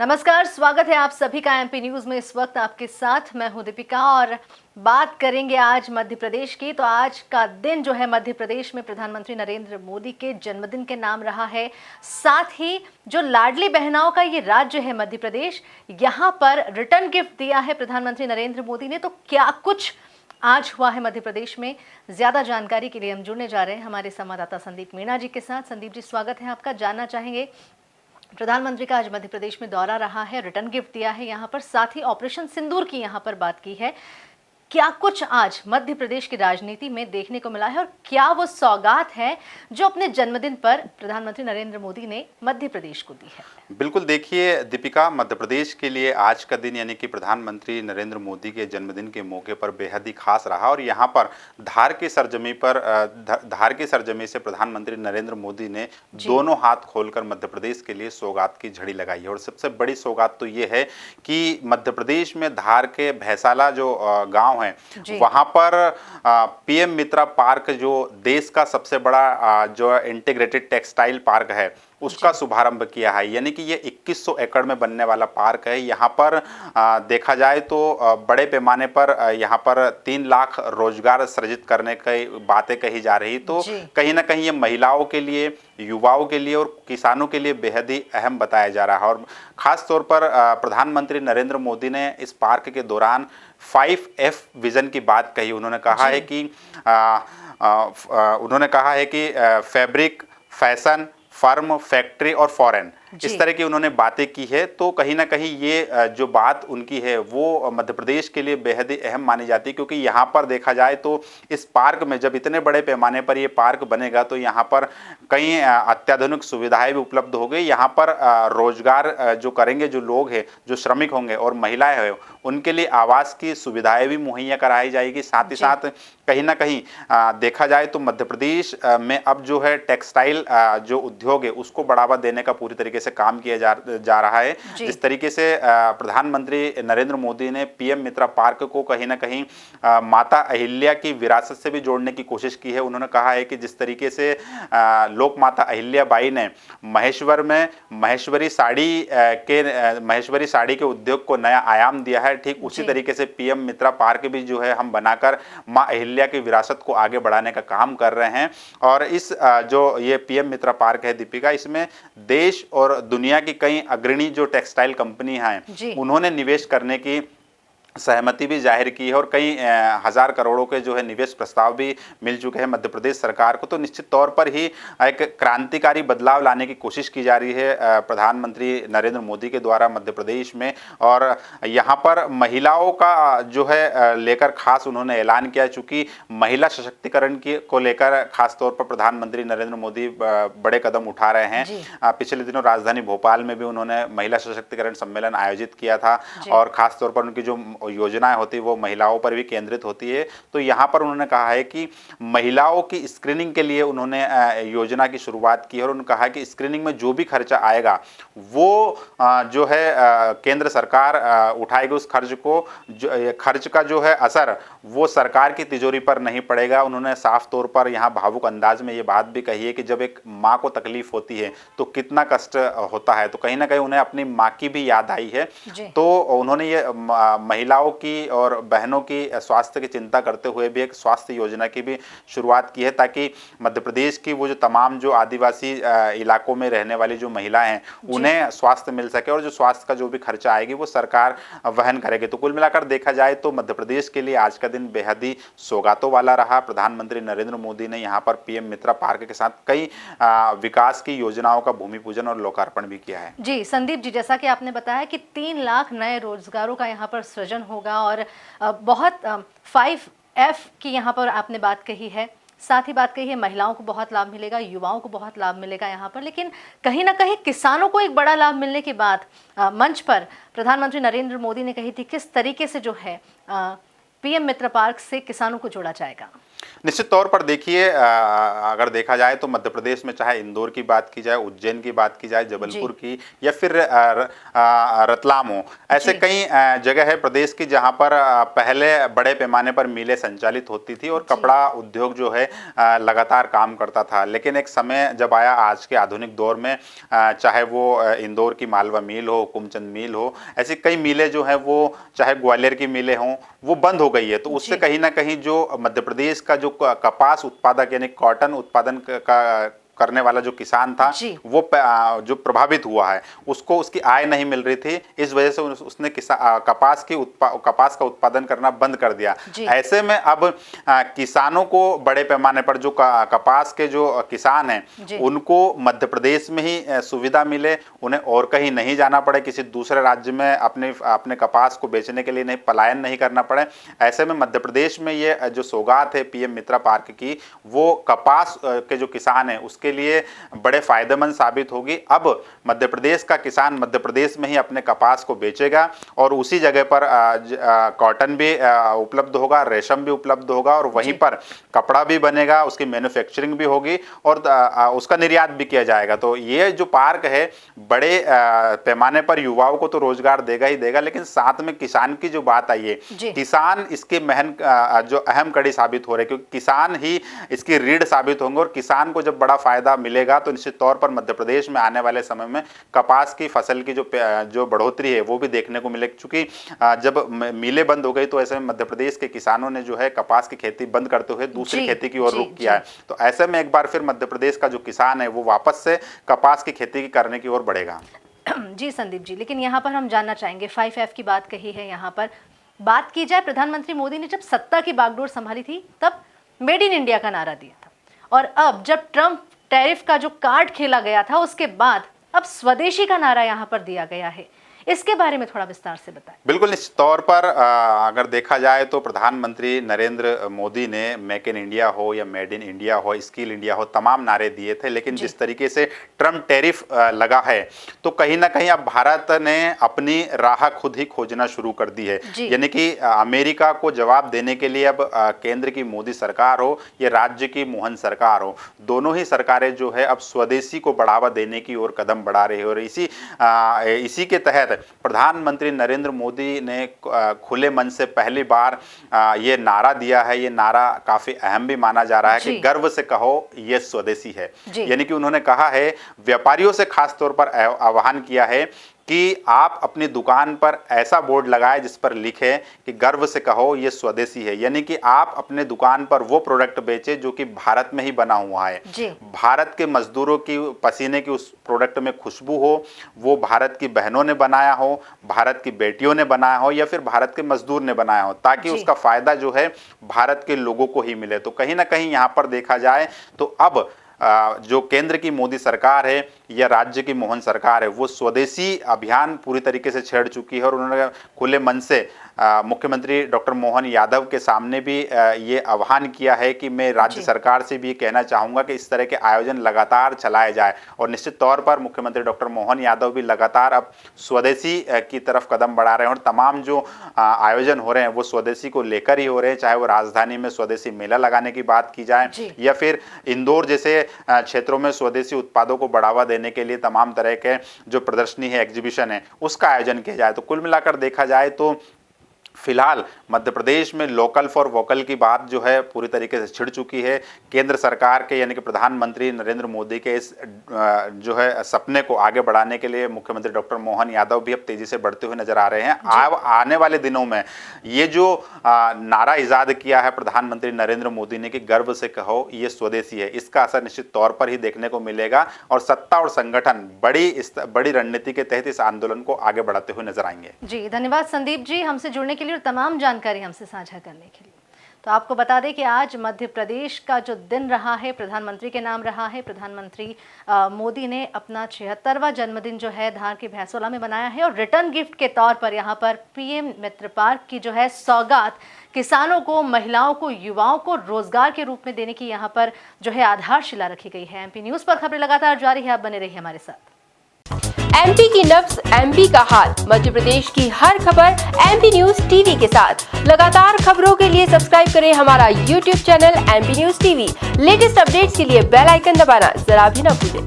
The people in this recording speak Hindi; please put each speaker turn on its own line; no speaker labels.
नमस्कार, स्वागत है आप सभी का एमपी न्यूज में। इस वक्त आपके साथ मैं हूं दीपिका और बात करेंगे आज मध्य प्रदेश की। तो आज का दिन जो है मध्य प्रदेश में प्रधानमंत्री नरेंद्र मोदी के जन्मदिन के नाम रहा है। साथ ही जो लाडली बहनाओं का ये राज्य है मध्य प्रदेश, यहाँ पर रिटर्न गिफ्ट दिया है प्रधानमंत्री नरेंद्र मोदी ने। तो क्या कुछ आज हुआ है मध्य प्रदेश में, ज्यादा जानकारी के लिए हम जुड़ने जा रहे हैं हमारे संवाददाता संदीप मीणा जी के साथ। संदीप जी, स्वागत है आपका। जानना चाहेंगे, प्रधानमंत्री का आज मध्य प्रदेश में दौरा रहा है, रिटर्न गिफ्ट दिया है यहाँ पर, साथ ही ऑपरेशन सिंदूर की यहाँ पर बात की है। क्या कुछ आज मध्य प्रदेश की राजनीति में देखने को मिला है और क्या वो सौगात है जो अपने जन्मदिन पर प्रधानमंत्री नरेंद्र मोदी ने मध्य प्रदेश को दी है?
बिल्कुल, देखिए दीपिका, मध्य प्रदेश के लिए आज का दिन यानी कि प्रधानमंत्री नरेंद्र मोदी के जन्मदिन के मौके पर बेहद ही खास रहा। और यहाँ पर धार की सरजमी से प्रधानमंत्री नरेंद्र मोदी ने दोनों हाथ खोलकर मध्य प्रदेश के लिए सौगात की झड़ी लगाई है। और सबसे बड़ी सौगात तो ये है कि मध्य प्रदेश में धार के भैंसाला जो गांव है, वहां पर पीएम मित्रा पार्क, जो देश का सबसे बड़ा जो इंटीग्रेटेड टेक्सटाइल पार्क है, उसका शुभारंभ किया है। यानी कि ये 2100 एकड़ में बनने वाला पार्क है। यहाँ पर देखा जाए तो बड़े पैमाने पर यहाँ पर 3 लाख रोजगार सृजित करने की बातें कही जा रही। तो कहीं ना कहीं ये महिलाओं के लिए, युवाओं के लिए और किसानों के लिए बेहद ही अहम बताया जा रहा है। और खास तौर पर प्रधानमंत्री नरेंद्र मोदी ने इस पार्क के दौरान 5F विजन की बात कही। उन्होंने कहा है कि फैब्रिक, फैशन, फर्म, फैक्ट्री और फॉरेन, इस तरह की उन्होंने बातें की है। तो कहीं ना कहीं ये जो बात उनकी है वो मध्य प्रदेश के लिए बेहद ही अहम मानी जाती है, क्योंकि यहाँ पर देखा जाए तो इस पार्क में जब इतने बड़े पैमाने पर ये पार्क बनेगा तो यहाँ पर कई अत्याधुनिक सुविधाएं भी उपलब्ध हो गई। यहाँ पर रोजगार जो करेंगे जो लोग हैं, जो श्रमिक होंगे और महिलाएं हैं, उनके लिए आवास की सुविधाएं भी मुहैया कराई जाएगी। साथ ही साथ कहीं ना कहीं देखा जाए तो मध्य प्रदेश में अब जो है टेक्सटाइल जो उद्योग है उसको बढ़ावा देने का पूरी तरीके से काम किया जा रहा है। जिस तरीके से प्रधानमंत्री नरेंद्र मोदी ने पीएम मित्रा पार्क को कहीं ना कहीं माता अहिल्या की विरासत से भी जोड़ने की कोशिश की है। उन्होंने कहा है कि जिस तरीके से लोक माता अहिल्या बाई ने महेश्वर में महेश्वरी साड़ी के उद्योग को नया आयाम दिया है, ठीक उसी तरीके से पीएम मित्रा पार्क भी जो है हम बनाकर मां अहिल्या की विरासत को आगे बढ़ाने का काम कर रहे हैं। और इस जो ये पीएम मित्रा पार्क है दीपिका, इसमें देश और दुनिया की कई अग्रणी जो टेक्सटाइल कंपनी हैं उन्होंने निवेश करने की सहमति भी जाहिर की है। और कई हजार करोड़ों के जो है निवेश प्रस्ताव भी मिल चुके हैं मध्य प्रदेश सरकार को। तो निश्चित तौर पर ही एक क्रांतिकारी बदलाव लाने की कोशिश की जा रही है प्रधानमंत्री नरेंद्र मोदी के द्वारा मध्य प्रदेश में। और यहाँ पर महिलाओं का जो है लेकर खास उन्होंने ऐलान किया, चूंकि महिला सशक्तिकरण को लेकर खास तौर पर प्रधानमंत्री नरेंद्र मोदी बड़े कदम उठा रहे हैं। पिछले दिनों राजधानी भोपाल में भी उन्होंने महिला सशक्तिकरण सम्मेलन आयोजित किया था और खास तौर पर उनकी जो योजनाएं होती है वो महिलाओं पर भी केंद्रित होती है। तो यहाँ पर उन्होंने कहा है कि महिलाओं की स्क्रीनिंग के लिए उन्होंने योजना की शुरुआत की है। और उन्होंने कहा कि स्क्रीनिंग में जो भी खर्चा आएगा वो जो है केंद्र सरकार उठाएगी। उस खर्च का जो है असर वो सरकार की तिजोरी पर नहीं पड़ेगा। उन्होंने साफ तौर पर यहाँ भावुक अंदाज में ये बात भी कही है कि जब एक माँ को तकलीफ होती है तो कितना कष्ट होता है। तो कहीं ना कहीं उन्हें अपनी माँ की भी याद आई है। तो उन्होंने ये महिलाओं की और बहनों की स्वास्थ्य की चिंता करते हुए भी एक स्वास्थ्य योजना की भी शुरुआत की है, ताकि मध्य प्रदेश की वो जो तमाम जो आदिवासी इलाकों में रहने वाली जो महिलाएं हैं उन्हें स्वास्थ्य मिल सके और जो स्वास्थ्य का जो भी खर्चा आएगी वो सरकार वहन करेगी। तो कुल मिलाकर देखा जाए तो मध्य प्रदेश के लिए आज का दिन बेहद ही सौगातों वाला रहा। प्रधानमंत्री नरेंद्र मोदी ने यहाँ पर पीएम मित्रा पार्क के साथ कई विकास की योजनाओं का भूमि पूजन और लोकार्पण भी किया है।
जी संदीप जी, जैसा कि आपने बताया कि 3 लाख नए रोजगारों का यहाँ पर सृजन होगा और बहुत 5F की यहाँ पर आपने बात कही है, साथ ही बात कही है महिलाओं को बहुत लाभ मिलेगा, युवाओं को बहुत लाभ मिलेगा यहाँ पर। लेकिन कहीं ना कहीं किसानों को एक बड़ा लाभ मिलने के बाद मंच पर प्रधानमंत्री नरेंद्र मोदी ने कही थी किस तरीके से जो है पीएम मित्र पार्क से किसानों को जोड़ा जाएगा।
निश्चित तौर पर देखिए, अगर देखा जाए तो मध्य प्रदेश में चाहे इंदौर की बात की जाए, उज्जैन की बात की जाए, जबलपुर की, या फिर रतलाम हो, ऐसे
जी।
कई जगह है प्रदेश की जहां पर पहले बड़े पैमाने पर मिलें संचालित होती थी और
जी।
कपड़ा उद्योग जो है लगातार काम करता था। लेकिन एक समय जब आया आज के आधुनिक दौर में, चाहे वो इंदौर की मालवा मिल हो, हुकुमचंद मिल हो, ऐसी कई मिलें जो हैं वो, चाहे ग्वालियर की मिलें हों, वो बंद हो गई है। तो उससे
जी।
कहीं ना कहीं जो मध्य प्रदेश का जो कपास उत्पादक यानी कॉटन उत्पादन का करने वाला जो किसान था,
जी।
वो जो प्रभावित हुआ है, उसको उसकी आय नहीं मिल रही थी। इस वजह से उसने कपास का उत्पादन करना बंद कर दिया।
जी।
ऐसे में अब किसानों को बड़े पैमाने पर जो कपास के जो किसान हैं, उनको मध्य प्रदेश में ही सुविधा मिले, उन्हें और कहीं नहीं जाना पड़े, किसी दूसरे राज्य में अपने कपास को बेचने के लिए नहीं पलायन नहीं करना पड़े। ऐसे में मध्य प्रदेश में ये जो सौगात है पीएम मित्रा पार्क की, वो कपास के जो किसान हैं उसके लिए बड़े फायदेमंद साबित होगी। अब मध्य प्रदेश का किसान मध्य प्रदेश में ही अपने कपास को बेचेगा और उसी जगह पर कॉटन भी उपलब्ध होगा, रेशम भी उपलब्ध होगा और वहीं पर कपड़ा भी बनेगा, उसकी मैन्युफैक्चरिंग भी होगी और उसका निर्यात भी किया जाएगा। तो ये जो पार्क है बड़े पैमाने पर युवाओं को तो रोजगार देगा ही देगा, लेकिन साथ में किसान की जो बात आई है, किसान इसके जो अहम कड़ी साबित हो रहे, क्योंकि किसान ही इसकी रीढ़ साबित होंगे और किसान को जब बड़ा फायदा मिलेगा तो निश्चित तौर पर मध्य प्रदेश में आने वाले समय में कपास की फसल की जो बढ़ोतरी है वो भी देखने को मिलेगी। चूंकि जब मिलें बंद हो गई तो ऐसे में मध्य प्रदेश के किसानों ने जो है कपास की खेती बंद करते हुए दूसरी खेती की ओर रुख किया है। तो ऐसे में एक बार फिर मध्य प्रदेश का जो किसान है वो वापस से कपास की खेती करने की ओर बढ़ेगा।
जी संदीप जी, लेकिन यहाँ पर हम जानना चाहेंगे, 5F की बात कही है, यहाँ पर बात की जाए, प्रधानमंत्री मोदी ने जब सत्ता की बागडोर संभाली थी तब मेड इन इंडिया का नारा दिया था, और अब जब ट्रम्प टैरिफ का जो कार्ड खेला गया था उसके बाद अब स्वदेशी का नारा यहाँ पर दिया गया है। इसके बारे में थोड़ा विस्तार से बताएं।
बिल्कुल, निश्चित तौर पर अगर देखा जाए तो प्रधानमंत्री नरेंद्र मोदी ने मेक इन इंडिया हो या मेड इन इंडिया हो, स्किल इंडिया हो, तमाम नारे दिए थे। लेकिन जिस तरीके से ट्रम्प टैरिफ लगा है तो कहीं ना कहीं अब भारत ने अपनी राह खुद ही खोजना शुरू कर दी है। यानी कि अमेरिका को जवाब देने के लिए अब केंद्र की मोदी सरकार हो या राज्य की मोहन सरकार हो, दोनों ही सरकारें जो है अब स्वदेशी को बढ़ावा देने की ओर कदम बढ़ा रही है। और इसी के तहत प्रधानमंत्री नरेंद्र मोदी ने खुले मन से पहली बार ये नारा दिया है। ये नारा काफी अहम भी माना जा रहा है कि गर्व से कहो ये स्वदेशी है। यानी कि उन्होंने कहा है, व्यापारियों से खास तौर पर आह्वान किया है कि आप अपनी दुकान पर ऐसा बोर्ड लगाएं जिस पर लिखे कि गर्व से कहो ये स्वदेशी है। यानी कि आप अपने दुकान पर वो प्रोडक्ट बेचें जो कि भारत में ही बना हुआ है, भारत के मजदूरों की पसीने की उस प्रोडक्ट में खुशबू हो, वो भारत की बहनों ने बनाया हो, भारत की बेटियों ने बनाया हो या फिर भारत के मजदूर ने बनाया हो, ताकि उसका फायदा जो है भारत के लोगों को ही मिले। तो कहीं ना कहीं यहाँ पर देखा जाए तो अब जो केंद्र की मोदी सरकार है या राज्य की मोहन सरकार है, वो स्वदेशी अभियान पूरी तरीके से छेड़ चुकी है। और उन्होंने खुले मन से मुख्यमंत्री डॉक्टर मोहन यादव के सामने भी ये आह्वान किया है कि मैं राज्य सरकार से भी कहना चाहूँगा कि इस तरह के आयोजन लगातार चलाए जाए। और निश्चित तौर पर मुख्यमंत्री डॉक्टर मोहन यादव भी लगातार अब स्वदेशी की तरफ कदम बढ़ा रहे हैं और तमाम जो आयोजन हो रहे हैं वो स्वदेशी को लेकर ही हो रहे हैं, चाहे वो राजधानी में स्वदेशी मेला लगाने की बात की जाए या फिर इंदौर जैसे क्षेत्रों में स्वदेशी उत्पादों को बढ़ावा देने के लिए तमाम तरह के जो प्रदर्शनी है, एग्जीबिशन है, उसका आयोजन किया जाए। तो कुल मिलाकर देखा जाए तो फिलहाल मध्य प्रदेश में लोकल फॉर वोकल की बात जो है पूरी तरीके से छिड़ चुकी है। केंद्र सरकार के यानी कि प्रधानमंत्री नरेंद्र मोदी के इस जो है सपने को आगे बढ़ाने के लिए मुख्यमंत्री डॉक्टर मोहन यादव भी अब तेजी से बढ़ते हुए नजर आ रहे हैं। आने वाले दिनों में ये जो नारा इजाद किया है प्रधानमंत्री नरेंद्र मोदी ने कि गर्व से कहो ये स्वदेशी है, इसका असर निश्चित तौर पर ही देखने को मिलेगा और सत्ता और संगठन बड़ी रणनीति के तहत इस आंदोलन को आगे बढ़ाते हुए नजर आएंगे।
जी धन्यवाद संदीप जी, हमसे जुड़ने के लिए और तमाम जानकारी हमसे साझा करने के लिए। तो आपको बता दें कि आज मध्य प्रदेश का जो दिन रहा है प्रधानमंत्री के नाम रहा है। प्रधानमंत्री मोदी ने अपना 76वां जन्मदिन जो है धार के भैंसोला में बनाया है और रिटर्न गिफ्ट के तौर पर यहाँ पर पीएम मित्र पार्क की जो है सौगात किसानों को, महिलाओं को, युवाओं को रोजगार के रूप में देने की यहाँ पर जो है आधारशिला रखी गई है। एमपी न्यूज़ पर खबरें लगातार जारी है, आप बने रहिए हमारे साथ।
एमपी की नब्ज, एमपी का हाल। मध्य प्रदेश की हर खबर एमपी न्यूज टीवी के साथ। लगातार खबरों के लिए सब्सक्राइब करें हमारा YouTube channel MP news TV. Latest updates के लिए बेल आइकन दबाना जरा भी न भूलें।